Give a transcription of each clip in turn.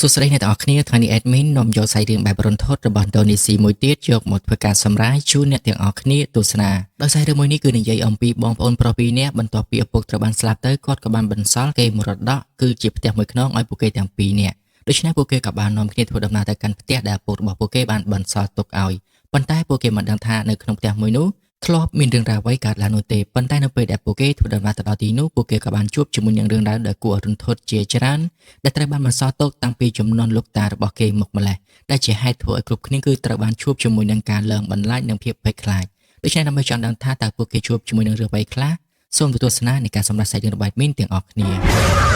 សួស្តីអ្នកទាំងអស់គ្នាថ្ងៃនេះ admin នាំយកសាច់រឿងបែបរន្ធត់របស់ Indonesia មួយទៀតយកមកធ្វើការសម្រាយជូនអ្នកទាំងអស់គ្នាទស្សនាដោយសាររឿងមួយនេះគឺនិយាយអំពីបងប្អូនប្រុសពីរនាក់បន្ទាប់ពីឪពុកត្រូវបានស្លាប់ទៅគាត់ក៏បានបន្សល់កេរមរតកគឺជាផ្ទះមួយខ្នងឲ្យពួកគេទាំងពីរនាក់ដូច្នេះពួកគេក៏បាននាំគ្នាធ្វើដំណើរទៅកាន់ផ្ទះដែលឪពុករបស់ពួកគេបានបន្សល់ទុកឲ្យប៉ុន្តែពួកគេមិនដឹងថានៅក្នុងផ្ទះមួយនោះធ្លាប់មានរឿងរ៉ាវអ្វីកើតឡើងនោះទេប៉ុន្តែនៅពេលដែលពួកគេធ្វើដំណើរទៅដល់ទីនោះពួកគេក៏បានជួបជាមួយនឹងរឿងរ៉ាវដែលគួរឲ្យរន្ធត់ជាច្រើនដែលត្រូវបានបន្សល់ទុកតាំងពីជំនាន់លោកតារបស់គេមកម្ល៉េះដែលជាហេតុធ្វើឲ្យគ្រប់គ្នាគឺត្រូវបានជួបជាមួយនឹងការលងបន្លាចនិងភាពភ័យខ្លាចដូច្នេះដើម្បីចង់ដឹងថាតើពួកគេជួបជាមួយនឹងរឿងអ្វីខ្លះសូមទស្សនានៃការសម្រាប់សាច់រឿងរបស់ admin ទាំងអស់គ្ន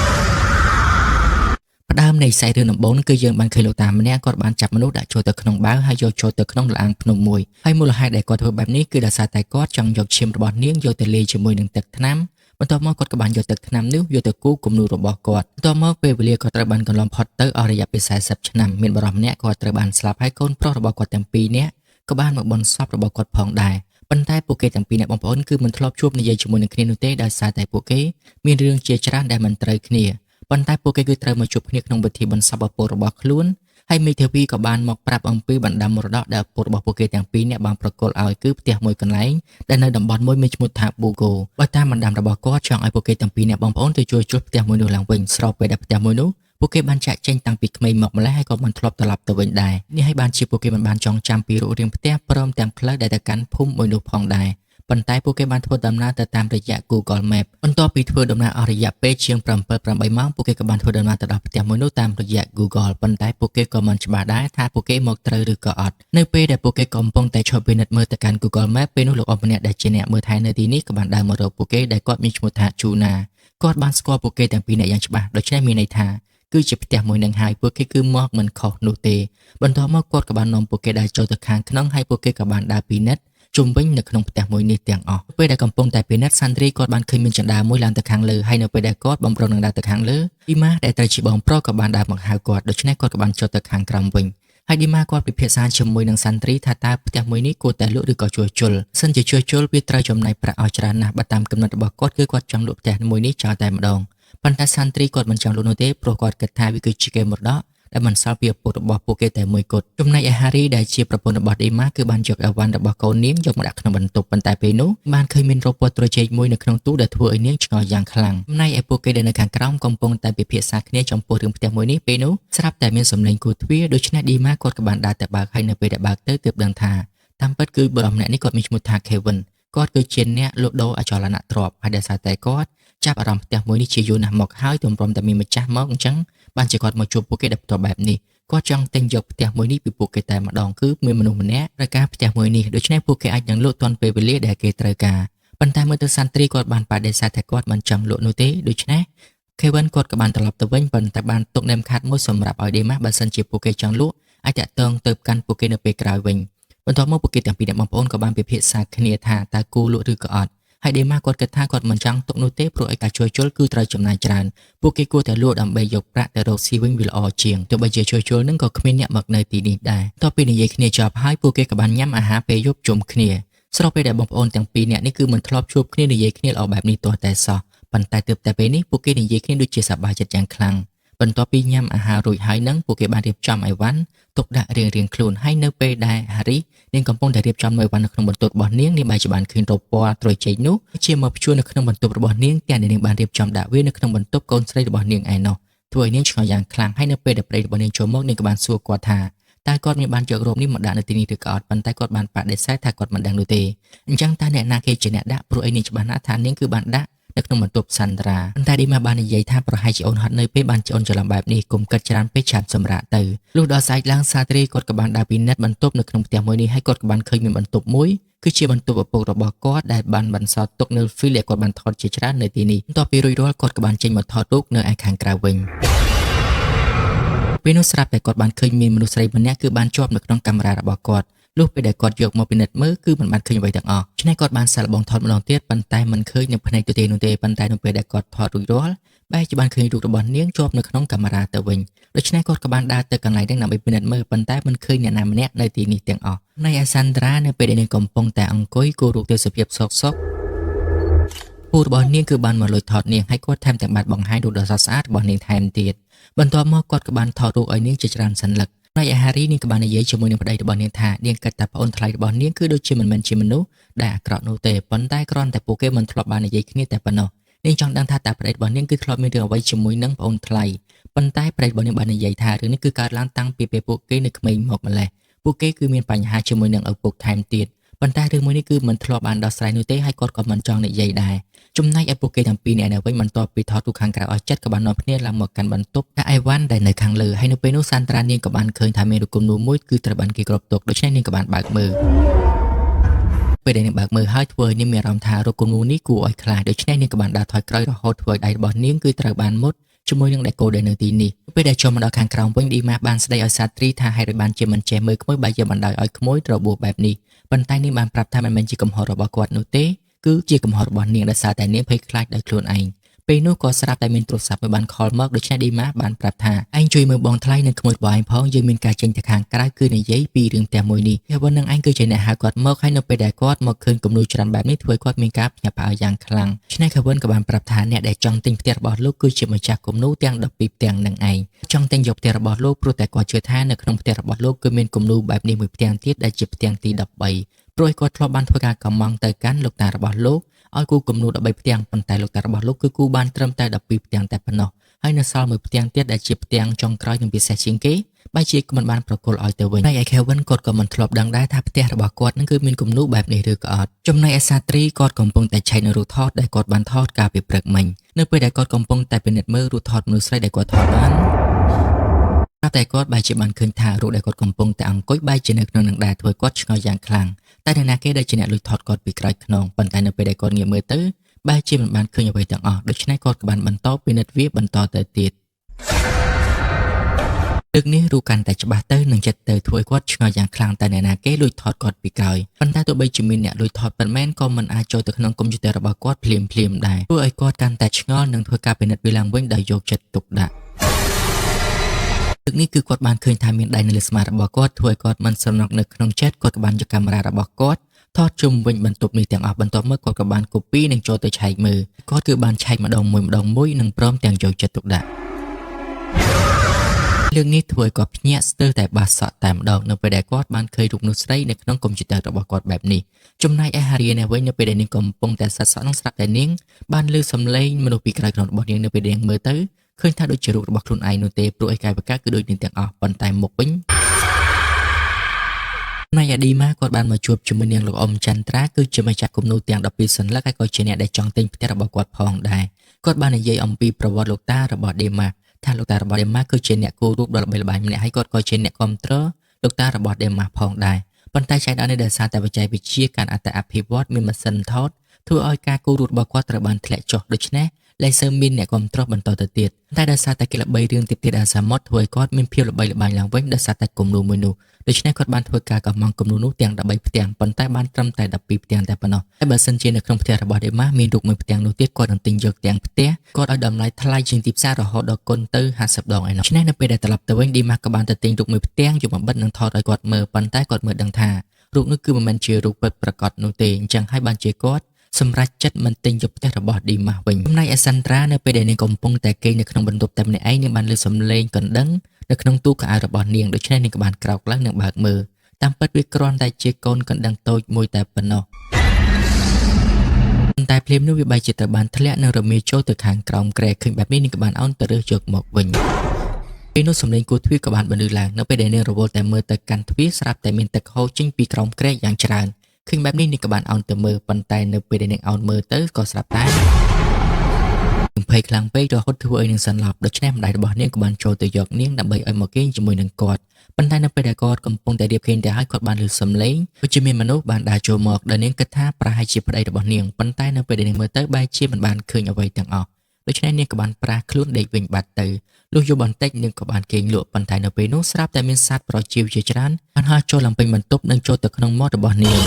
ាផ្ដើមនៃសាច់រឿងដំបូងគឺយើងបានឃើញលោកតាម្នាក់គាត់បានចាប់មនុស្សដាក់ចូលទៅក្នុងបាវហើយយកចូលទៅក្នុងលាងភ្នំមួយហើយមូលហេតុដែលគាត់ធ្វើបែបនេះគឺដោយសារតែគាត់ចង់យកឈាមរបស់នាងយកទៅលាយជាមួយនឹងទឹកថ្នាំបន្ទាប់មកគាត់ក៏បានយកទឹកថ្នាំនេះយកទៅគូរគំនូររបស់គាត់បន្ទាប់មកពេលវេលាក៏ត្រូវបានកន្លងផុតទៅអស់រយៈពេល40ឆ្នាំមានបរិសម្នាក់គាត់ត្រូវបានស្លាប់ហើយកូនប្រុសរបស់គាត់ទាំងពីរនាក់ក៏បានមកបន់សពរបស់គាត់ផងដែរប៉ុន្តែពួកគេទាំងពីរនាក់បងប្អូនគឺមិនធ្លាប់ជួបនិយាយជាមួយនឹងគ្នានោះទេដោយសារតែពួកគេមានរឿងជាច្រើនដែលមិនត្រូវគ្នាប៉ុន្តែពួកគេគឺត្រូវមកជួបគ្នាក្នុងពិធីបន្សពឪពុករបស់ខ្លួនហើយមេធាវីក៏បានមកប្រាប់អំពីបណ្ដាំមរតកដែលឪពុករបស់ពួកគេទាំងពីរនាក់បានប្រគល់ឲ្យគឺផ្ទះមួយកន្លែងដែលនៅតំបន់មួយមានឈ្មោះថាប៊ូកូបើតាមបណ្ដាំរបស់គាត់ចង់ឲ្យពួកគេទាំងពីរនាក់បងប្អូនទៅជួយជួលផ្ទះមួយនោះឡើងវិញស្របពេលដែលផ្ទះមួយនោះពួកគេបានចាក់ចេញតាំងពីក្មេងមកម្ល៉េះហើយក៏បានធ្លាប់ត្រឡប់ទៅវិញដែរនេះហើយបានជាពួកគេមិនបានចងចាំពីរូបរាងផ្ទះព្រមទាំងផ្លូវដែលទៅកាន់ភូមិមួយនោះផងដែរប៉ុន្តែពួកគេបានធ្វើដំណើរទៅតាមរយៈ Google Map បន្ទាប់ពីធ្វើដំណើរអស់រយៈពេលជាង7-8ម៉ោងពួកគេក៏បានធ្វើដំណើរទៅដល់ផ្ទះមួយនោះតាមរយៈ Google ប៉ុន្តែពួកគេក៏មិនច្បាស់ដែរថាពួកគេមកត្រូវឬក៏អត់នៅពេលដែលពួកគេកំពុងតែឈប់ពិនិត្យមើលទៅកាន់ Google Map ពេលនោះលោកអ៊ំម្នាក់ដែលជាអ្នកមើលថែនៅទីនេះក៏បានដើរមករកពួកគេដែលគាត់មានឈ្មោះថា Chuna គាត់បានស្គាល់ពួកគេទាំងពីរនាក់យ៉ាងច្បាស់ដូច្នេះមានន័យថាគឺជាផ្ទះមួយនឹងហើយពួកគេគឺមកមិនខុសនោះទេបន្ទាប់មកគាត់ក៏បាននាំពួកគេដើរចូលទៅខាងក្នុងហើយពួកគេក៏បានដើរពិនិត្យជុំវិញនៅក្នុងផ្ទះមួយនេះទាំងអស់ពេលដែលកំពុងតែពិនិត្យសាន់ទ្រីគាត់បានឃើញមានចន្ទាមួយឡើងទៅខាងលើហើយនៅពេលដែលគាត់បំរុងនឹងដើរទៅខាងលើឌីម៉ាដែលត្រូវជាបងប្រុសក៏បានដើរមកហៅគាត់ដូច្នេះគាត់ក៏បានចុះទៅខាងក្រោមវិញហើយឌីម៉ាគាត់ពិភាក្សាជាមួយនឹងសាន់ទ្រីថាតើផ្ទះមួយនេះគួរតែលក់ឬក៏ជួសជុលសិនជាជួសជុលវាត្រូវចំណាយប្រាក់ឲ្យច្រើនណាស់បើតាមកំណត់របស់គាត់គឺគាត់ចង់លក់ផ្ទះមួយនេះចោលតែម្ដងប៉ុន្តែសាន់ទ្រីគាត់មិនចង់លក់នោះទេព្រោះគាត់គិតថាវាគឺជាកេរមរតកដែលបន្សល់ពីឪពុករបស់ពួកគេតែមួយគត់ចំណែកឯហារីដែលជាប្រពន្ធរបស់ឌីម៉ាគឺបានយកអីវ៉ាន់របស់កូននាងយកមកដាក់ក្នុងបន្ទប់ប៉ុន្តែពេលនោះបានឃើញមានរូបពណ៌ត្រជាក់មួយនៅក្នុងទូដែលធ្វើឲ្យនាងឆ្ងល់យ៉ាងខ្លាំងចំណែកឯពួកគេដែលនៅខាងក្រោមកំពុងតែពិភាក្សាគ្នាចំពោះរឿងផ្ទះមួយនេះពេលនោះស្រាប់តែមានសំឡេងគោះទ្វារដូច្នេះឌីម៉ាគាត់ក៏បានដើរទៅបើកហើយនៅពេលដែលបើកទៅទើបដឹងថាតាមពិតគឺបុរសម្នាក់នេះគាត់មានឈ្មោះថា Kevin គាត់គឺជាអ្នកលក់ដូរអចលនទ្រព្យហើយដែលសារតែគាត់ចាប់អារម្មណ៍ផ្ទះមួយនេះជាយូរណាស់មកហើយទម្រាំតែមានម្ចាស់មកអញ្ចឹងបានជាគាត់មកជួបពួកគេដោយផ្ទាល់បែបនេះគាត់ចង់ទិញយកផ្ទះមួយនេះពីពួកគេតែម្ដងគឺមានមនុស្សម្នាក់ត្រូវការផ្ទះមួយនេះដូច្នេះពួកគេអាចនឹងលក់ទាន់ពេលវេលាដែលគេត្រូវការប៉ុន្តែមើលទៅសាន់ទ្រីគាត់បានបដិសេធថាគាត់មិនចង់លក់នោះទេដូច្នេះ Kevin គាត់ក៏បានត្រឡប់ទៅវិញប៉ុន្តែបានទុកណែមខាត់មួយសម្រាប់ឲ្យដេម៉ាបើសិនជាពួកគេចង់លក់អាចតាក់ទងទៅកាន់ពួកគេនៅពេលក្រោយវិញបន្ទាប់មកពួកគេទាំងពីរអ្នកបងប្អូនក៏បានពិភាក្សាគ្នាថាតើគួរលក់ឬក៏អត់ហើយដេម៉ាគាត់គិតថាគាត់មិនចង់ទុកនោះទេព្រោះឯការជួសជុលគឺត្រូវចំណាយច្រើនពួកគេគួរតែលក់ដើម្បីយកប្រាក់ទៅរកស៊ីវិញវាល្អជាងទោះបីជាជួសជុលនឹងក៏គ្មានអ្នកមកនៅទីនេះដែរតទៅពីនិយាយគ្នាចប់ហើយពួកគេក៏បានញ៉ាំអាហារពេលយប់ជុំគ្នាស្របពេលដែលបងប្អូនទាំងពីរអ្នកនេះគឺមិនធ្លាប់ជួបគ្នានិយាយគ្នាល្អបែបនេះទាល់តែសោះប៉ុន្តែទើបតែពេលនេះពួកគេនិយាយគ្នាដូចជាសប្បាយចិត្តយ៉ាងខ្លាំងបន្ទាប់ពីញ៉ាំអាហាររួចហើយនឹងពួកគេបានរៀបចំអីវ៉ាន់ទុកដាក់រៀងៗខ្លួនហើយនៅពេលដែលហារីនាងកំពុងតែរៀបចំអីវ៉ាន់នៅក្នុងបន្ទប់របស់នាងបែរជាបានឃើញរូបពណ៌ត្រជាក់នោះជាមកព្យួរនៅក្នុងបន្ទប់របស់នាងទាំងនាងបានរៀបចំដាក់វានៅក្នុងបន្ទប់កូនស្រីរបស់នាងឯណោះធ្វើឲ្យនាងឆ្ងល់យ៉ាងខ្លាំងហើយនៅពេលដែលប្តីរបស់នាងចូលមកនាងក៏បានសួរគាត់ថាតើគាត់មានបានយករូបនេះមកដាក់នៅទីនេះឬក៏អត់ប៉ុន្តែគាត់បានបដិសេធថាគាត់មិនដឹងនោះទេអញ្ចឹងតើអ្នកណាគេជាអ្នកដាក់ព្រោះឯនាងច្បាស់ណាស់ថានាងគឺបានដាក់នៅក្នុងបន្ទប់សាន់ត្រាប៉ុន្តែឌីម៉ាបាននិយាយថាប្រហែលជាអូនហត់នៅពេលបានជាអូនច្រឡំបែបនេះគុំគិតច្រើនពេកឆាប់សម្រាកទៅលុះដល់ស្អែកឡើងសាទ្រីគាត់ក៏បានដើរពិនិត្យបន្ទប់នៅក្នុងផ្ទះមួយនេះហើយគាត់ក៏បានឃើញមានបន្ទប់មួយគឺជាបន្ទប់ឪពុករបស់គាត់ដែលបានបន្សល់ទុកនៅហ្វីលដែលគាត់បានថតជាច្រើននៅទីនេះបន្ទាប់ពីរួចរាល់គាត់ក៏បានចេញមកថតរូបនៅឯខាងក្រៅវិញពេលនោះស្រាប់តែគាត់បានឃើញមានមនុស្សស្រីម្នាក់គឺបានជាប់នៅក្នុងកាមេរ៉ារបស់គាត់លុះពេលដែលគាត់យកមកពិនិត្យមើលគឺមិនបានឃើញអ្វីទាំងអស់ឆ្នេះគាត់បានសាកល្បងថតម្ដងទៀតប៉ុន្តែមិនឃើញនៅភ្នែកទូទេនោះទេប៉ុន្តែនៅពេលដែលគាត់ថតរួចរាល់បែរជាបានឃើញរូបរបស់នាងជាប់នៅក្នុងកាមេរ៉ាទៅវិញដូច្នេះគាត់ក៏បានដើរទៅកន្លែងហ្នឹងដើម្បីពិនិត្យមើលប៉ុន្តែមិនឃើញអ្នកណាម្នាក់នៅទីនេះទាំងអស់នៃអាសាន់ត្រានៅពេលដែលនាងកំពុងតែអង្គុយគូររូបទេសភាពសុក ពូរបស់នាងគឺបានមកលួចថតនាងហើយគាត់ថែមទាំងបានបង្ហាញរូបដ៏ស្រស់ស្អាតរបស់នាងថែមទៀតបន្ទាប់មកគាត់ក៏បានថតរូបឲ្យនាងជាច្រើនសន្លឹកហើយអាហារីនាងក៏បាននិយាយជាមួយនឹងប្តីរបស់នាងថានាងគិតថាប្អូនថ្លៃរបស់នាងគឺដូចជាមិនមែនជាមនុស្សដែលអាក្រក់នោះទេប៉ុន្តែគ្រាន់តែពួកគេមិនធ្លាប់បាននិយាយគ្នាតែប៉ុណ្ណោះនាងចង់ដឹងថាតើប្តីរបស់នាងគឺធ្លាប់មានរឿងអ្វីជាមួយនឹងប្អូនថ្លៃប៉ុន្តែប្តីរបស់នាងបាននិយាយថារឿងនេះគឺកើតឡើងតាំងពីពេលពួកគេនៅក្មេងមកម្ល៉េះពួកគេគឺមានបញ្ហាជាមួយនឹងឪពុកថែមទៀតប៉ុន្តែរឿងមួយនេះគឺមិនធ្លាប់បានដោះស្រាយនោះទេហើយគាត់ក៏មិនចង់និយាយដែរចំណែកឯពួកគេទាំងពីរនាក់នៅវិញបន្ទាប់ពីថតរូបខាងក្រៅឲ្យចិត្តក៏បាននាំគ្នាឡើងមកកាន់បន្ទប់ដាក់អីវ៉ាន់ដែលនៅខាងលើហើយនៅពេលនោះសាន់ត្រានាងក៏បានឃើញថាមានរូបគំនូរមួយគឺត្រូវបានគេគ្របទុកដូច្នេះនាងក៏បានបើកមើលពេលដែលនាងបើកមើលហើយធ្វើឲ្យនាងមានអារម្មណ៍ថារូបគំនូរនេះគួរឲ្យខ្លាចដូច្នេះនាងក៏បានដើរថយក្រោយរហូតធ្វើឲ្យដៃរបស់នាងគឺត្រូវបានមុតជាមួយនឹងដៃគោដែលនៅទីនេះពេលដែលចូលមកដល់ខាងក្រោមវិញឌីម៉ាបានស្ដីឲ្យសាត្រីថាហេតុឲ្យបានជាមិនចេះមើលក្មួយបែរជាបណ្ដោយឲ្យក្មួយរបួសបែបនេះប៉ុន្តែនាងបានប្រាប់ថាមិនមែនជាកំហុសរបស់គាត់នោះទេគឺជាកំហុសរបស់នាងដោយសារតែនាងភ័យខ្លាចដោយខ្លួនឯងពេលនោះក៏ស្រាប់តែមានទូរស័ព្ទមួយបានខលមកដូច្នេះឌីម៉ាបានប្រាប់ថាឯងជួយមើលបងថ្លៃនិងក្មួយរបស់ឯងផងយើងមានការចេញទៅខាងក្រៅគឺនិយាយពីរឿងផ្ទះមួយនេះហើយនឹងឯងគឺជាអ្នកហៅគាត់មកហើយនៅពេលដែលគាត់មកឃើញគំនូរច្រើនបែបនេះធ្វើឲ្យគាត់មានការភ្ញាក់ផ្អើលយ៉ាងខ្លាំងឆ្នៃខាវិនក៏បានប្រាប់ថាអ្នកដែលចង់ទិញផ្ទះរបស់លោកគឺជាម្ចាស់គំនូរទាំង12ផ្ទាំងនឹងឯងចង់ទិញយកផ្ទះរបស់លោកព្រោះតែគាត់ជឿថានៅក្នុងផ្ទះរបស់លោកគឺមានគំនូរបែបនេះមួយផ្ទាំងទៀតដែលជាផ្ទាំងទី13ព្រោះគាត់ធ្លាប់បានធ្វើការកម្មង់ទៅកាន់លោកតារបស់លោកឲ្យគូគំនូរ13ផ្ទាំងប៉ុន្តែលោកតារបស់លោកគឺគូបានត្រឹមតែ12ផ្ទាំងតែប៉ុណ្ណោះហើយនៅសល់មួយផ្ទាំងទៀតដែលជាផ្ទាំងចុងក្រោយនិងពិសេសជាងគេបែរជាមិនបានប្រគល់ឲ្យទៅវិញហើយឯ Kevin គាត់ក៏មិនធ្លាប់ដឹងដែរថាផ្ទះរបស់គាត់នឹងគឺមានគំនូរបែបនេះឬក៏អត់ចំណែកឯសាត្រីគាត់កំពុងតែឆែកនៅរូបថតដែលគាត់បានថតកាលពីព្រឹកមិញនៅពេលដែលគាត់កំពុងតែពិនិត្យមើលរូបថតមនុស្សស្រីដែលគាត់ថតបានតែគាត់បែរជាបានឃើញថារូបដែលគាត់កំពុងតែអង្គុយបែរជានៅក្នុងនឹងដែរធ្វើគាត់ឆ្ងល់យ៉ាងខ្លាំងតែនរណាគេដែលជាអ្នកលួចថតគាត់ពីក្រោយខ្នងប៉ុន្តែនៅពេលដែលគាត់ងាកមើលទៅបែរជាមិនបានឃើញអ្វីទាំងអស់ដូច្នេះគាត់ក៏បានបន្តពិនិត្យវាបន្តទៅទៀតលើកនេះរូបកាន់តែច្បាស់ទៅនឹងចិត្តទៅធ្វើឲ្យគាត់ឆ្ងល់យ៉ាងខ្លាំងតែនរណាគេលួចថតគាត់ពីក្រោយប៉ុន្តែទោះបីជាមានអ្នកលួចថតប៉ុន្មានក៏មិនអាចចូលទៅក្នុងកុំព្យូទ័ររបស់គាត់ភ្លាមដែរធ្វើឲ្យគាត់កាន់តែឆ្ងល់និងធ្វើការពិនិត្យវាឡើងវិញដោយយកចិត្តទុកដាក់ទឹកនេះគឺគាត់បានឃើញថាមានដៃនៅលើស្មារបស់គាត់ធ្វើឲ្យគាត់មិនស្រណុកនៅក្នុងចិត្តគាត់ក៏បានយកកាមេរ៉ារបស់គាត់ថតជុំវិញបន្ទប់នេះទាំងអស់បន្ទាប់មកគាត់ក៏បានកូពីនិងចូលទៅឆែកមើលគាត់គឺបានឆែកម្ដងមួយនិងព្រមទាំងយកចិត្តទុកដាក់រឿងនេះធ្វើឲ្យគាត់ភ្ញាក់ស្ទើរតែបាសសក់តែម្ដងនៅពេលដែលគាត់បានឃើញរូបនោះស្រីនៅក្នុងកុំព្យូទ័ររបស់គាត់បែបនេះចំណែកឯហារីនេះវិញនៅពេលដែលនាងកំពុងតែសាត់សក់នឹងស្រាប់តែនាងបានឮសំឡេងមនុស្សពីក្រោយខ្នងរបស់នាងនៅពេលនាងមើលទៅឃើញថាដូចជារូបរបស់ខ្លួនឯងនោះទេព្រោះឯកាយវិការគឺដូចនាងទាំងអស់ប៉ុន្តែមុខវិញណៃអាឌីម៉ាគាត់បានមកជួបជាមួយនាងលោកអ៊ំចន្ទ្រាគឺជាម្ចាស់គំនូរទាំង12សន្លឹកហើយក៏ជាអ្នកដែលចង់ទិញផ្ទះរបស់គាត់ផងដែរគាត់បាននិយាយអំពីប្រវត្តិលោកតារបស់ឌីម៉ាថាលោកតារបស់ឌីម៉ាគឺជាអ្នកគូររូបដ៏ល្បីល្បាញម្នាក់ហើយគាត់ក៏ជាអ្នកគ្រប់គ្រងលោកតារបស់ឌីម៉ាផងដែរប៉ុន្តែចៃដន្យនេះដោយសារតែបច្ចេកវិទ្យាការអភិវឌ្ឍមានម៉ាស៊ីនថតធ្វើឲ្យការគូររូបរបស់គាត់ត្រូវបានធ្លាក់ចុះដូច្នេះលែងសើមានអ្នកគ្រប់គ្រងបន្តទៅទៀតតែដោយសារតែគេល្បីរឿងទៀតអាសាម៉ុតធ្វើឲ្យគាត់មានភាពល្បីល្បាញឡើងវិញដោយសារតែគំនូរមួយនោះដូច្នេះគាត់បានធ្វើការកម្មង់គំនូរនោះទាំង13ផ្ទាំងប៉ុន្តែបានត្រឹមតែ12ផ្ទាំងតែប៉ុណ្ណោះហើយបើសិនជានៅក្នុងផ្ទះរបស់ឌីម៉ាមានរូបមួយផ្ទាំងនោះទៀតគាត់នឹងទិញយកទាំងផ្ទះគាត់ឲ្យតម្លៃថ្លៃជាងទីផ្សាររហូតដល់គុណទៅ50ដងឯណោះដូច្នេះនៅពេលដែលត្រឡប់ទៅវិញឌីម៉ាក៏បានទៅទិញរូបមួយផ្ទាំងយកមកបិទនិងថតឲ្យគាត់មើលប៉ុន្តែគាត់មើលដឹងថារូបនោះគឺមិនមែនជារូបពិតប្រាកដនោះទេអញ្ចឹងហើយបានជាគាត់សម្រាប់ចិត្តមិនទិញយកផ្ទះរបស់ឌីម៉ាវិញចំណែកឯសាន់ត្រានៅពេលដែលនាងកំពុងតែគេងនៅក្នុងបន្ទប់តែម្នាក់ឯងនាងបានឮសំឡេងកណ្ដឹងនៅក្នុងទូខោអាវរបស់នាងដូច្នេះនាងក៏បានក្រោកឡើងនិងបើកមើលតាមពិតវាគ្រាន់តែជាកូនកណ្ដឹងតូចមួយតែប៉ុណ្ណោះតែភ្លាមនោះវាបែរជាត្រូវបានធ្លាក់និងរមៀលចូលទៅខាងក្រោមគ្រែឃើញបែបនេះនាងក៏បានអោនទៅរើសយកមកវិញពេលនោះសំឡេងគោះទ្វារក៏បានបន្លឺឡើងនៅពេលដែលនាងរវល់តែមើលទៅកាន់ទ្វារស្រាប់តែមានទឹកហូរចេញពីក្រោមគ្រែយ៉ាងច្រើនឃើញបែបនេះនាងក៏បានអោនទៅមើលប៉ុន្តែនៅពេលដែលនាងអោនមើលទៅក៏ស្រាប់តែភ័យខ្លាំងពេករហូតធ្វើឲ្យនាងសន្លប់ដូច្នេះម្ដាយរបស់នាងក៏បានចូលទៅយកនាងដើម្បីឲ្យមកគេងជាមួយនឹងគាត់ប៉ុន្តែនៅពេលដែលគាត់កំពុងតែរៀបគេងទៅហើយគាត់បានឮសំឡេងដូចជាមានមនុស្សបានដើរចូលមកដែលនាងគិតថាប្រហែលជាប្តីរបស់នាងប៉ុន្តែនៅពេលដែលនាងមើលទៅបែរជាមិនបានឃើញអ្វីទាំងអស់ដូច្នេះនាងក៏បានប្រាសខ្លួនដេកវិញបាត់ទៅលុះយប់បន្តិចនាងក៏បានគេងលក់ប៉ុន្តែនៅពេលនោះស្រាប់តែមានសត្វប្រចៀវជាច្រើនបានហោះចូលឡើងពេញបន្ទប់និងចូលទៅក្នុងមាត់របស់នាង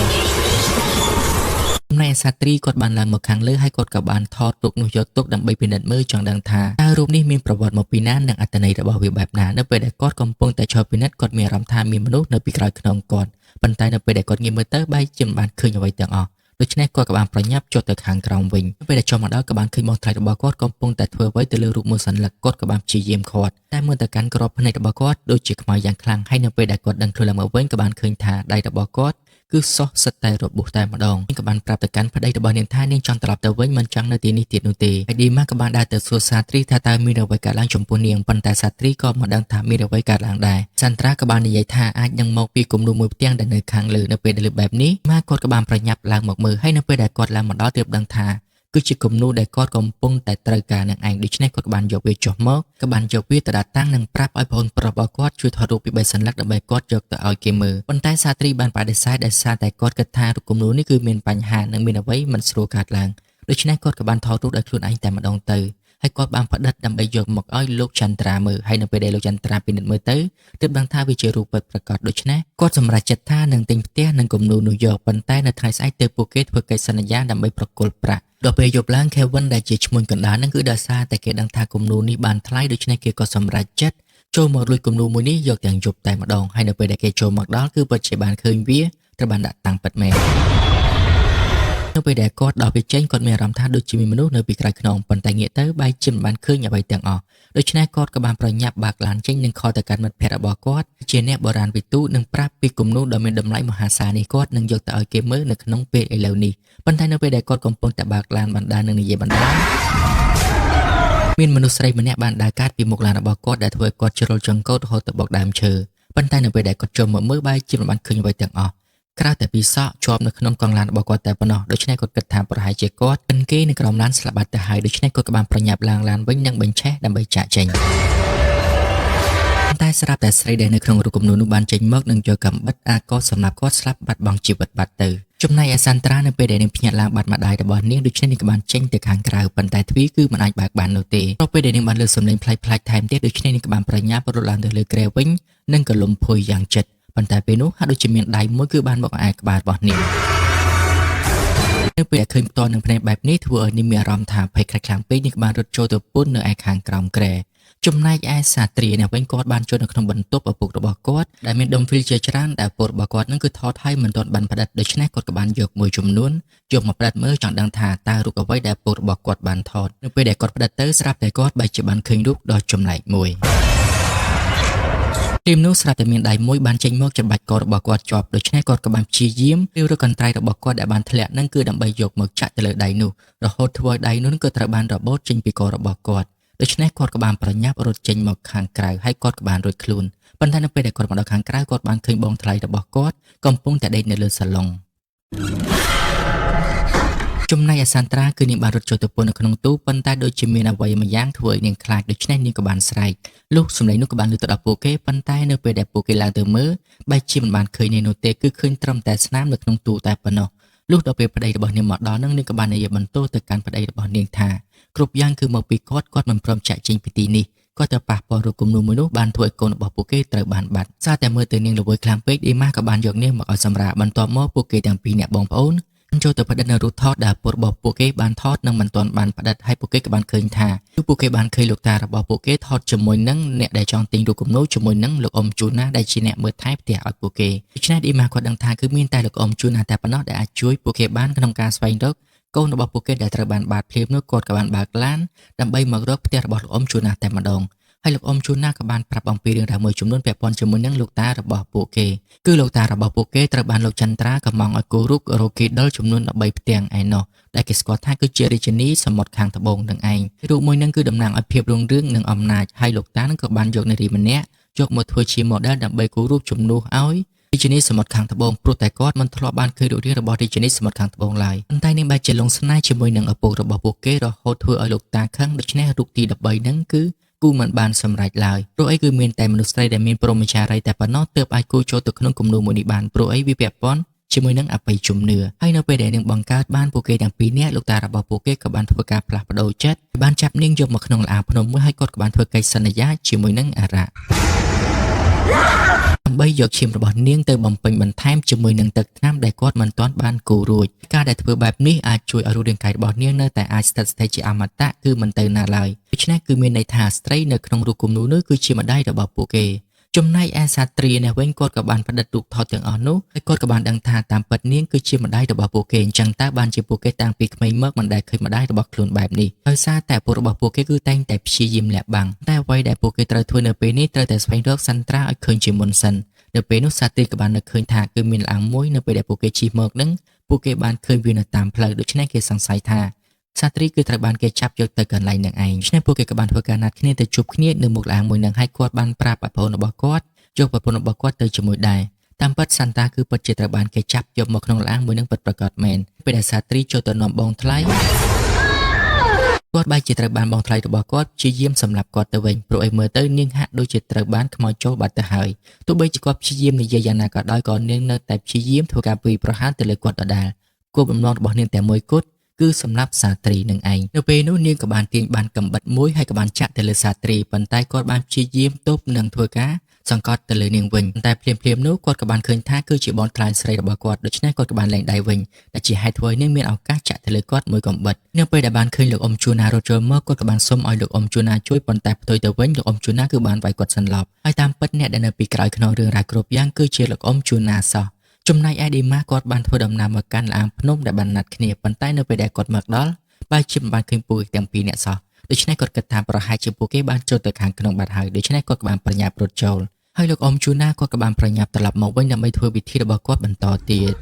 ចំណែកសាត្រីគាត់បានឡើងមកខាងលើហើយគាត់ក៏បានថតរូបនោះយកទុកដើម្បីពិនិត្យមើលចង់ដឹងថាតើរូបនេះមានប្រវត្តិមកពីណានិងអត្ថន័យរបស់វាបែបណានៅពេលដែលគាត់កំពុងតែឈរពិនិត្យគាត់មានអារម្មណ៍ថាមានមនុស្សនៅពីក្រោយខ្នងគាត់ប៉ុន្តែនៅពេលដែលគាត់ងាកមើលទៅបែរជាមិនបានឃើញអ្វីទាំងអស់ ដូច្នេះគាត់ក៏បានប្រញាប់ចុះទៅខាងក្រោមវិញពេលដែលចុះមកដល់ក៏បានឃើញបងថ្លៃរបស់គាត់កំពុងតែធ្វើអ្វីទៅលើរូបមួយសន្លឹកគាត់ក៏បានព្យាយាមខាត់តែមើលទៅកាន់ក្របភ្នែករបស់គាត់ដូចជាខ្មៅយ៉ាងខ្លាំងហើយនៅពេលដែលគាត់ដឹងខ្លួនឡើងមកវិញក៏បានឃើញថាដៃរបស់គាត់គឺសោះសិតតែរបួសតែម្ដងក៏បានប្រាប់ទៅកាន់ប្តីរបស់នាងថានាងចង់ត្រឡប់ទៅវិញមិនចង់នៅទីនេះទៀតនោះទេហើយឌីម៉ាក៏បានដើរទៅសួរសាត្រីថាតើមានអ្វីកើតឡើងចំពោះនាងប៉ុន្តែសាត្រីក៏មិនដឹងថាមានអ្វីកើតឡើងដែរសាន់ត្រាក៏បាននិយាយថាអាចនឹងមកពីគំនូរមួយផ្ទាំងដែលនៅខាងលើនៅពេលដែលលើបែបនេះម៉ាគាត់ក៏បានប្រញាប់ឡើងមកមើលហើយនៅពេលដែលគាត់ឡើងមកដល់ទើបដឹងថាគឺជាគំនូរដែលគាត់កំពុងតែត្រូវការនឹងឯងដូច្នេះគាត់ក៏បានយកវាចុះមកក៏បានយកវាទៅដាក់តាំងនិងប្រាប់ឲ្យប្អូនប្រុសរបស់គាត់ជួយថតរូបពី3សន្លឹកដើម្បីគាត់យកទៅឲ្យគេមើលប៉ុន្តែសាត្រីបានបដិសេធដោយសារតែគាត់គិតថារូបគំនូរនេះគឺមានបញ្ហានិងមានអ្វីមិនស្រួលកើតឡើងដូច្នេះគាត់ក៏បានថតរូបដោយខ្លួនឯងតែម្ដងទៅហើយគាត់បានផ្តិតដើម្បីយកមកឲ្យលោកចន្ទ្រាមើលហើយនៅពេលដែលលោកចន្ទ្រាពិនិត្យមើលទៅទើបដឹងថាវាជារូបពិតប្រាកដដូច្នេះគាត់សម្រេចចិត្តថានឹងទិញផ្ទះនិងគំនូរនោះយកប៉ុន្តែនៅថ្ងៃស្អែកទើបពួកគេធ្វើកិច្ចសន្យាដើម្បីប្រគល់ប្រាក់ដល់ពេលយប់ឡើង Kevin ដែលជាឈ្មួញកណ្ដាលនឹងគឺដោយសារតែគេដឹងថាគំនូរនេះបានថ្លៃដូច្នេះគេក៏សម្រេចចិត្តចូលមកលួចគំនូរមួយនេះយកទាំងយប់តែម្ដងហើយនៅពេលដែលគេចូលមកដល់គឺពិតជាបានឃើញវាត្រូវបានដាក់តាំងពិតមែននៅពេលដែលគាត់ដល់ពេលចេញគាត់មានអារម្មណ៍ថាដូចជាមានមនុស្សនៅពីក្រៅខ្នងប៉ុន្តែងាកទៅបែរជាមិនបានឃើញអ្វីទាំងអស់ដូច្នេះគាត់ក៏បានប្រញាប់បើកឡានចេញនិងខលទៅកាន់មិត្តភក្តិរបស់គាត់ជាអ្នកបុរាណវិទូនិងប្រាប់ពីគំនូរដ៏មានតម្លៃមហាសាលនេះគាត់នឹងយកទៅឲ្យគេមើលនៅក្នុងពេលឥឡូវនេះប៉ុន្តែនៅពេលដែលគាត់កំពុងតែបើកឡានបណ្ដានឹងនិយាយបណ្ដាមានមនុស្សស្រីម្នាក់បានដើរកាត់ពីមុខឡានរបស់គាត់ដែលធ្វើឲ្យគាត់ជ្រុលចង្កូតរហូតទៅបុកដើមឈើប៉ុន្តែនៅពេលដែលគាត់ចូលមកមើលបែរជាមិនបានឃើញអ្វីទាំងអស់ក្រៅតែពីសក់ជាប់នៅក្នុងកង់ឡានរបស់គាត់តែប៉ុណ្ណោះដូច្នេះគាត់គិតថាប្រហែលជាគាត់គិនគេនៅក្រោមឡានស្លាប់បាត់ទៅហើយដូច្នេះគាត់ក៏បានប្រញាប់ឡើងឡានវិញនិងបញ្ឆេះដើម្បីចាក់ចេញតែស្រាប់តែស្រីដែលនៅក្នុងរូបគំនូរនោះបានចេញមកនិងយកកាំបិតអាកោសម្រាប់គាត់ស្លាប់បាត់បង់ជីវិតបាត់ទៅចំណែកឯសាន់ត្រានៅពេលដែលនាងភ្ញាក់ឡើងបាត់ម្ដាយរបស់នាងដូច្នេះនាងក៏បានចេញទៅខាងក្រៅប៉ុន្តែទ្វារគឺមិនអាចបើកបាននោះទេព្រោះពេលដែលនាងបានលើសំឡេងប្លែកៗថែមទៀតដូច្នេះនាងក៏បានប្រញាប់រត់ឡើងទៅលើគ្រែវិញនិងក៏លំភុយយ៉ាងជិតប៉ុន្តែពេលនោះហាក់ដូចជាមានដៃមួយគឺបានមកឯក្បាលរបស់នាងនៅពេលឃើញផ្ទាល់នឹងភ្នែកបែបនេះធ្វើឲ្យនាងមានអារម្មណ៍ថាភ័យខ្លាចខ្លាំងពេកនាងក៏បានរត់ចូលទៅពន្ធនៅឯខាងក្រោមគ្រែចំណែកឯសាត្រីអ្នកវិញគាត់បានចូលនៅក្នុងបន្ទប់ឪពុករបស់គាត់ដែលមានដុំហ្វីលជាច្រើនដែលឪពុករបស់គាត់នឹងគឺថតឲ្យមិនទាន់បានផ្ដិតដូច្នេះគាត់ក៏បានយកមួយចំនួនយកមកផ្ដិតមើលចង់ដឹងថាតើរូបអ្វីដែលឪពុករបស់គាត់បានថតនៅពេលដែលគាត់ផ្ដិតទៅស្រាប់តែគាត់បែរជាបានឃើញរូបដ៏ចម្លែកមួយទីមនោះស្រាប់តែមានដៃមួយបានចេញមកចំបាច់ករបស់គាត់ជាប់ដូច្នេះគាត់ក៏បានព្យាយាមរៀបរកកន្ត្រៃរបស់គាត់ដែលបានធ្លាក់នឹងគឺដើម្បីយកមកចាក់ទៅលើដៃនោះរហូតធ្វើឲ្យដៃនោះក៏ត្រូវបានរបូតចេញពីករបស់គាត់ដូច្នេះគាត់ក៏បានប្រញាប់រត់ចេញមកខាងក្រៅហើយគាត់ក៏បានរួចខ្លួនប៉ុន្តែនៅពេលដែលគាត់មកដល់ខាងក្រៅគាត់បានឃើញបងថ្លៃរបស់គាត់កំពុងតែដេកនៅលើសាឡុងចំណែកឯសាន់ត្រាគឺនាងបានរត់ចូលទៅពន្ធនៅក្នុងទូប៉ុន្តែដូចជាមានអ្វីមួយយ៉ាងធ្វើឲ្យនាងខ្លាចដូច្នេះនាងក៏បានស្រែកលុះសម្លេងនោះក៏បានលើទៅដល់ពួកគេប៉ុន្តែនៅពេលដែលពួកគេឡើងទៅមើលបែរជាមិនបានឃើញនាងនោះទេគឺឃើញត្រឹមតែស្នាមនៅក្នុងទូតែប៉ុណ្ណោះលុះដល់ពេលប្តីរបស់នាងមកដល់នឹងនាងក៏បាននិយាយបន្ទោសទៅកាន់ប្តីរបស់នាងថាគ្រប់យ៉ាងគឺមកពីគាត់មិនព្រមចាក់ចេញពីទីនេះគាត់ទៅប៉ះពាល់រូបគំនូរមួយនោះបានធ្វើឲ្យកូនរបស់ពួកគេត្រូវបានបាត់សារតែមើលទៅនាងល្វើយខ្លាំងពេកឌីម៉ាក៏បានយកនាងមកឲ្យសម្រាកបន្ទាប់មកពួកគេទាំងពីរអ្នកបងប្អូនចូលទៅផ្ដិតនៅរូបថតដែលពុតរបស់ពួកគេបានថតនិងមិនទាន់បានផ្ដិតហើយពួកគេក៏បានឃើញថាគឺពួកគេបានឃើញលោកតារបស់ពួកគេថតជាមួយនឹងអ្នកដែលចង់ទិញរូបគំនូរជាមួយនឹងលោកអ៊ំជូណាដែលជាអ្នកមើលថែផ្ទះឲ្យពួកគេដូច្នេះឌីម៉ាគាត់ដឹងថាគឺមានតែលោកអ៊ំជូណាតែប៉ុណ្ណោះដែលអាចជួយពួកគេបានក្នុងការស្វែងរកកូនរបស់ពួកគេដែលត្រូវបានបាត់ភ្លាមនោះគាត់ក៏បានបើកឡានដើម្បីមករកផ្ទះរបស់លោកអ៊ំជូណាតែម្ដងហើយលោកអ៊ំជូណាក៏បានប្រាប់អំពីរឿងរ៉ាវមួយចំនួនពាក់ព័ន្ធជាមួយនឹងលោកតារបស់ពួកគេគឺលោកតារបស់ពួកគេត្រូវបានលោកចន្ទ្រាកំងឲ្យគូរូបរ៉ូគីដុលចំនួន13ផ្ទាំងឯណោះដែលគេស្គាល់ថាគឺជារាជិនីសមុទ្រខាងត្បូងនឹងឯងរូបមួយនឹងគឺតំណាងឲ្យភាពរុងរឿងនិងអំណាចហើយលោកតានឹងក៏បានយកនារីម្នាក់យកមកធ្វើជា model ដើម្បីគូរូបជំនួសឲ្យរាជិនីសមុទ្រខាងត្បូងព្រោះតែគាត់មិនធ្លាប់បានឃើញរូបរាងរបស់រាជិនីសមុទ្រខាងត្បូងឡើយប៉ុន្តែនាងបែរជាលងស្នេហ៍ជាមួយនឹងឪពុករបស់ពួកគេរហូតធ្វើឲ្យលោកតាខឹងដូច្នេះរូបទី13ហ្នឹងគឺគូមិនបានសម្រេចឡើយព្រោះអីគឺមានតែមនុស្សស្រីដែលមានព្រហ្មចារីយ៍តែប៉ុណ្ណោះទើបអាចគូចូលទៅក្នុងគំនូរមួយនេះបានព្រោះអីវាពាក់ព័ន្ធជាមួយនឹងអបិយជំនឿហើយនៅពេលដែលនាងបង្កើតបានពួកគេទាំងពីរនាក់លោកតារបស់ពួកគេក៏បានធ្វើការផ្លាស់ប្ដូរចិត្តបានចាប់នាងយកមកក្នុងលអាភ្នំមួយហើយគាត់ក៏បានធ្វើកិច្ចសន្យាជាមួយនឹងអារ៉ាដើម្បីយកឈាមរបស់នាងទៅបំពេញបន្ថែមជាមួយនឹងទឹកថ្នាំដែលគាត់មិនទាន់បានគូរួចការដែលធ្វើបែបនេះអាចជួយឲ្យរូបរាងកាយរបស់នាងនៅតែអាចស្ថិតស្ថេរជាអមតៈគឺមិនទៅណាឡើយដូច្នេះគឺមានន័យថាស្ត្រីនៅក្នុងរូបគំនូរនោះគឺជាម្ដាយរបស់ពួកគេ ចំណែកឯសាត្រាអ្នកវិញគាត់ក៏បានផ្តិតរូបថតទាំងអស់នោះហើយគាត់ក៏បានដឹងថាតាមពិតនាងគឺជាម្ដាយរបស់ពួកគេអញ្ចឹងតើបានជាពួកគេតាំងពីក្មេងមកមិនដែលឃើញម្ដាយរបស់ខ្លួនបែបនេះដោយសារតែពួករបស់ពួកគេគឺតែងតែព្យាយាមលាក់បាំងតែអ្វីដែលពួកគេត្រូវធ្វើនៅពេលនេះត្រូវតែស្វែងរកសន្ត្រាឲ្យឃើញជាមុនសិននៅពេលនោះសាត្រាក៏បាននឹកឃើញថាគឺមានឡានមួយនៅពេលដែលពួកគេជិះមកនឹងពួកគេបានឃើញវានៅតាមផ្លូវដូច្នេះគេសង្ស័យថាសាត្រាគឺត្រូវបានគេចាប់យកទៅកន្លែងនឹងឯងដូច្នេះពួកគេក៏បានធ្វើការណាត់គ្នាទៅជួបគ្នានៅមុខឡានមួយនឹងហើយគាត់បានប្រាប់ប្រពន្ធរបស់គាត់យកប្រពន្ធរបស់គាត់ទៅជាមួយដែរតាមពិតសាន់តាគឺពិតជាត្រូវបានគេចាប់យកមកក្នុងឡានមួយនឹងពិតប្រាកដមែនពេលដែលសាត្រាចូលទៅនាំបងថ្លៃគាត់បែរជាត្រូវបានបងថ្លៃរបស់គាត់ព្យាយាមសម្លាប់គាត់ទៅវិញព្រោះឲ្យមើលទៅនាងហាក់ដូចជាត្រូវបានខ្មោចចូលបាត់ទៅហើយទោះបីជាគាត់ព្យាយាមនិយាយយ៉ាងណាក៏ដោយក៏នាងនៅតែព្យាយាមធ្វើការវាយប្រហារទៅលើគាត់ដដែលគោលបំណងរបស់នាងតែមួយគត់គឺសម្រាប់សាត្រានឹងឯងនៅពេលនោះនាងក៏បានទាញបានកំបិតមួយហើយក៏បានចាក់ទៅលើសាត្រាប៉ុន្តែគាត់បានព្យាយាមទប់និងធ្វើការសង្កត់ទៅលើនាងវិញតែភ្លាមៗនោះគាត់ក៏បានឃើញថាគឺជាបងថ្លៃស្រីរបស់គាត់ដូច្នេះគាត់ក៏បានលែងដៃវិញដែលជាហេតុធ្វើឲ្យនាងមានឱកាសចាក់ទៅលើគាត់មួយកំបិតនៅពេលដែលបានឃើញលោកអ៊ំជួណារត់ចូលមកគាត់ក៏បានសុំឲ្យលោកអ៊ំជួណាជួយប៉ុន្តែផ្ទុយទៅវិញលោកអ៊ំជួណាគឺបានវាយគាត់សន្លប់ហើយតាមពិតអ្នកដែលនៅពីក្រោយក្នុងរឿងរ៉ាវគ្រប់យ៉ាងគឺជាលោកអ៊ំជួណាសោះចំណែកឯឌីម៉ាគាត់បានធ្វើដំណើរមកកាន់ឡានភ្នំដែលបានណាត់គ្នាប៉ុន្តែនៅពេលដែលគាត់មកដល់បែរជាមិនបានឃើញពួកគេទាំងពីរនាក់សោះដូច្នេះគាត់គិតថាប្រហែលជាពួកគេបានចូលទៅខាងក្នុងបាត់ហើយដូច្នេះគាត់ក៏បានប្រញាប់រត់ចូលហើយលោកអ៊ំជួណាគាត់ក៏បានប្រញាប់ត្រឡប់មកវិញដើម្បីធ្វើពិធីរបស់គាត់បន្តទៀត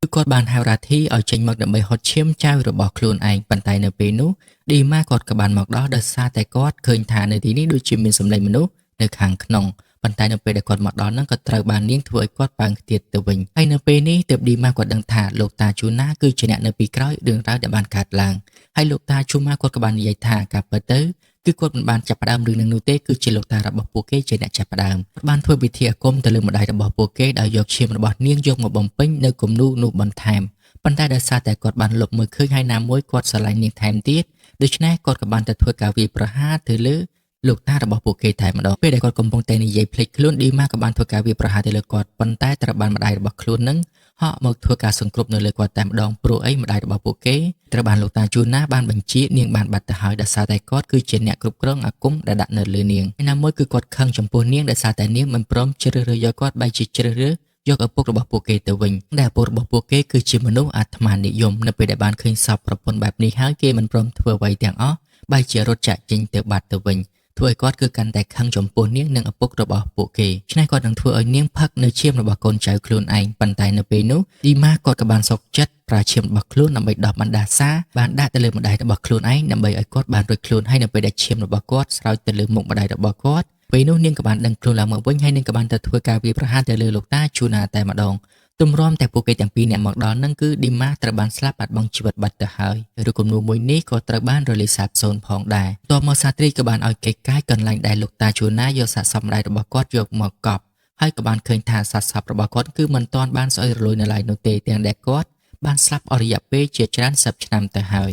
គឺគាត់បានហៅរ៉ាធីឲ្យចេញមកដើម្បីហុតឈាមចៅរបស់ខ្លួនឯងប៉ុន្តែនៅពេលនោះឌីម៉ាគាត់ក៏បានមកដល់ដោយសារតែគាត់ឃើញថានៅទីនេះដូចជាមានសម្លេងមនុស្សនៅខាងក្នុងប៉ុន្តែនៅពេលដែលគាត់មកដល់ហ្នឹងក៏ត្រូវបាននាងធ្វើឲ្យគាត់ប៉ើងខ្ទាតទៅវិញហើយនៅពេលនេះទើបឌីម៉ាគាត់ដឹងថាលោកតាជូណាគឺជាអ្នកនៅពីក្រោយរឿងរ៉ាវដែលបានកើតឡើងហើយលោកតាជូម៉ាគាត់ក៏បាននិយាយថាការពិតទៅគឺគាត់មិនបានចាប់ផ្ដើមរឿងនឹងនោះទេគឺជាលោកតារបស់ពួកគេជាអ្នកចាប់ផ្ដើមគាត់បានធ្វើពិធីអាគមទៅលើម្ដាយរបស់ពួកគេដោយយកឈាមរបស់នាងយកមកបំពេញនៅគំនូរនោះបន្ថែមប៉ុន្តែដោយសារតែគាត់បានលុបមើលឃើញហើយណាមួយគាត់ស្រឡាញ់នាងថែមទៀតដូច្នេះគាត់ក៏បានទៅធ្វើការវាយប្រហារទៅលើលោកតារបស់ពួកគេតែម្ដងពេលដែលគាត់កំពុងតែនិយាយភ្លេចខ្លួនឌីម៉ាក៏បានធ្វើការវាយប្រហារទៅលើគាត់ប៉ុន្តែត្រូវបានម្ដាយរបស់ខ្លួននឹងហក់មកធ្វើការសង្គ្រប់នៅលើគាត់តែម្ដងព្រោះអីម្ដាយរបស់ពួកគេត្រូវបានលោកតាជូណាបានបញ្ជានាងបានបាត់ទៅហើយដោយសារតែគាត់គឺជាអ្នកគ្រប់គ្រងអាគមដែលដាក់នៅលើនាងហើយណាមួយគឺគាត់ខឹងចំពោះនាងដោយសារតែនាងមិនព្រមជ្រើសរើសយកគាត់បែរជាជ្រើសរើសយកឪពុករបស់ពួកគេទៅវិញដែលឪពុករបស់ពួកគេគឺជាមនុស្សអាត្មានិយមនៅពេលដែលបានឃើញសពប្រពន្ធបែបនេះហើយគេមិនព្រមធ្វើអ្វីទាំងអស់បែរជារត់ចាក់ចេញទៅបាត់ទៅវិញធ្វើឲ្យគាត់គឺកាន់តែខឹងចំពោះនាងនិងឪពុករបស់ពួកគេឆ្នេះគាត់នឹងធ្វើឲ្យនាងផឹកនៅឈាមរបស់កូនចៅខ្លួនឯងប៉ុន្តែនៅពេលនោះឌីម៉ាគាត់ក៏បានសុកចិត្តប្រើឈាមរបស់ខ្លួនដើម្បីដោះបណ្ដាសាបានដាក់ទៅលើម្ដាយរបស់ខ្លួនឯងដើម្បីឲ្យគាត់បានរួចខ្លួនហើយនៅពេលដែលឈាមរបស់គាត់ស្រោចទៅលើមុខម្ដាយរបស់គាត់ពេលនោះនាងក៏បានដឹងខ្លួនឡើងមកវិញហើយនាងក៏បានទៅធ្វើការវាយប្រហារទៅលើលោកតាជូណាតែម្ដងទម្រាំតែពួកគេទាំងពីរអ្នកមកដល់នឹងគឺឌីម៉ាត្រូវបានស្លាប់បាត់បង់ជីវិតបាត់ទៅហើយឬគំនូរមួយនេះក៏ត្រូវបានរលាយសាបសូន្យផងដែរតមកសាត្រីក៏បានឲ្យគេកាយកន្លែងដែលលោកតាជូណាយកសាកសពម្ដាយរបស់គាត់យកមកកប់ហើយក៏បានឃើញថាសាកសពរបស់គាត់គឺមិនទាន់បានស្អុយរលួយនៅឡើយនោះទេទាំងដែលគាត់បានស្លាប់អស់រយៈពេលជាច្រើនសិបឆ្នាំទៅហើយ